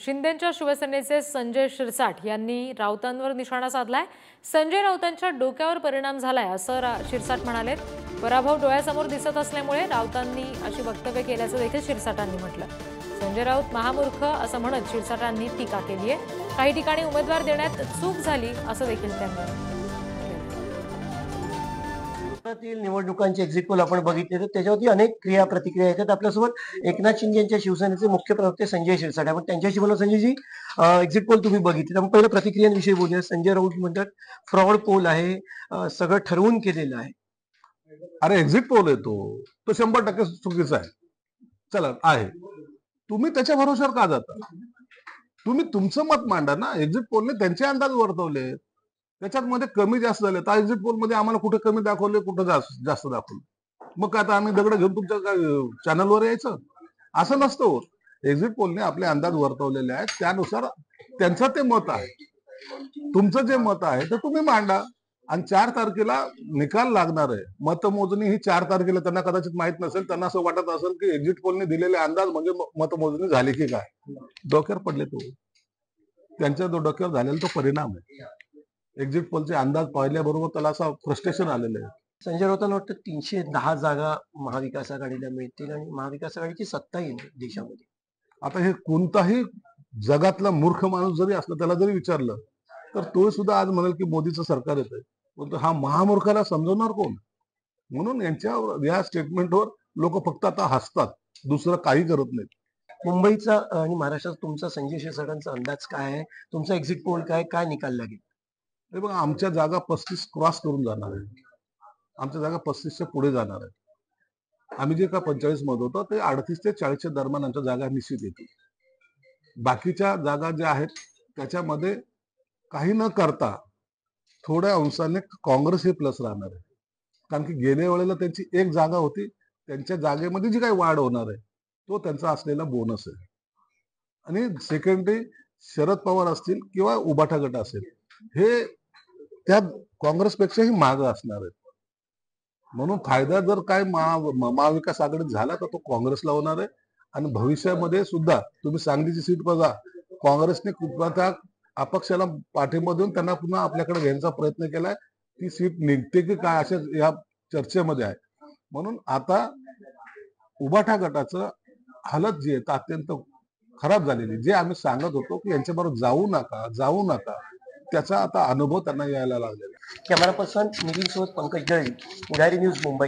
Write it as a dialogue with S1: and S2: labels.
S1: शिंदेंच्या शिवसेनेचे संजय शिरसाट यांनी राऊतांवर निशाणा साधलाय। संजय राऊतांच्या डोक्यावर परिणाम झालाय असं शिरसाट म्हणाले। पराभव डोळ्यासमोर दिसत असल्यामुळे राऊतांनी अशी वक्तव्य केल्याचं देखील शिरसाटांनी म्हटलं। संजय राऊत महामूर्ख असं म्हणत शिरसाटांनी टीका केली आहे। काही ठिकाणी उमेदवार देण्यात चूक झाली असं देखील त्यांनी
S2: निवडणुकांचे एक्झिट पोल आपण बघितले तर त्याच्यावरती अनेक क्रिया प्रतिक्रिया येतात। आपल्यासोबत एकनाथ शिंदे यांच्या शिवसेनेचे मुख्य प्रवक्ते संजय शिरसाट आपण त्यांच्याशी बोलू। संजयजी, एक्झिट पोल तुम्ही बघितले, आपण पहिल्या प्रतिक्रियांविषयी बोलूया। संजय राऊत म्हणतात फ्रॉड पोल आहे, सगळं ठरवून केलेलं आहे।
S3: अरे एक्झिट पोल आहे तो 100% चुकीचा आहे। चला आहे, तुम्ही त्याच्या भरोश्यावर का जाता? तुम्ही तुमचं मत मांडा ना। एक्झिट पोलने त्यांचे अंदाज वर्तवले, त्याच्यात मध्ये कमी जास्त झाले तर एक्झिट पोल मध्ये आम्हाला कुठे कमी दाखवले, कुठे जास्त दाखवले। मग आता आम्ही दगड घेऊन तुमच्या चॅनलवर यायचं? असं नसतं। एक्झिट पोलने आपले अंदाज वर्तवलेले आहेत, त्यानुसार त्यांचं ते मत आहे। तुमचं जे मत आहे ते तुम्ही मांडा आणि 4 तारखेला निकाल लागणार आहे। मतमोजणी ही 4 तारखेला, त्यांना कदाचित माहित नसेल, त्यांना असं वाटत असेल की एक्झिट पोलने दिलेले अंदाज म्हणजे मतमोजणी झाली की काय। डोक्यावर पडले तो, त्यांच्या डोक्यावर झालेला तो परिणाम आहे। एक्झिट पोलचे अंदाज पाहिल्याबरोबर त्याला असं फ्रस्ट्रेशन आलेलं आहे।
S2: संजय राऊतांना वाटतं 310 जागा महाविकास आघाडीला मिळतील आणि महाविकास आघाडीची सत्ता येईल देशामध्ये।
S3: आता हे कोणताही जगातला मूर्ख माणूस जरी असला, त्याला जरी विचारलं तर तो सुद्धा आज म्हणेल की मोदीचं सरकार येतंय। पण हा महामूर्खाला समजवणार कोण? म्हणून यांच्या या स्टेटमेंटवर लोक फक्त आता हसतात, दुसरं काही करत नाहीत।
S2: मुंबईचा आणि महाराष्ट्रात तुमचा संजय शिरसाटांचा अंदाज काय आहे? तुमचा एक्झिट पोल काय निकाल लागेल?
S3: हे बघा, आमच्या जागा 35 क्रॉस करून जाणार आहे। आमच्या जागा 35च्या पुढे जाणार आहे। आम्ही जे का 45 मध्ये होतो ते 38 ते 40च्या दरम्यान आमच्या जागा निश्चित येतील। बाकीच्या जागा ज्या आहेत त्याच्यामध्ये काही न करता थोड्या अंशाने काँग्रेस हे प्लस राहणार आहे। कारण की गेल्या वेळेला त्यांची एक जागा होती, त्यांच्या जागेमध्ये जी काही वाढ होणार आहे तो त्यांचा असलेला बोनस आहे। आणि सेकंडरी शरद पवार असतील किंवा उबाठा गट असेल, हे त्या काँग्रेसपेक्षाही मागे असणार आहेत। म्हणून फायदा जर काय महाविकास आघाडीत झाला तर तो काँग्रेसला होणार आहे। आणि भविष्यामध्ये सुद्धा तुम्ही सांगलीची सीट बघा, काँग्रेसने त्या अपक्षाला पाठिंबा देऊन त्यांना पुन्हा आपल्याकडे घ्यायचा प्रयत्न केलाय। ती सीट निघते की काय अशा या चर्चेमध्ये आहे। म्हणून आता उबाठा गटाचं हालत जी आहे अत्यंत खराब झालेली, जे आम्ही सांगत होतो की यांच्याबरोबर जाऊ नका, त्याचा आता अनुभव त्यांना यायला लागलेला।
S2: कॅमेरा पर्सन नितीन सोबत पंकज दळवी, पुढारी न्यूज, मुंबई।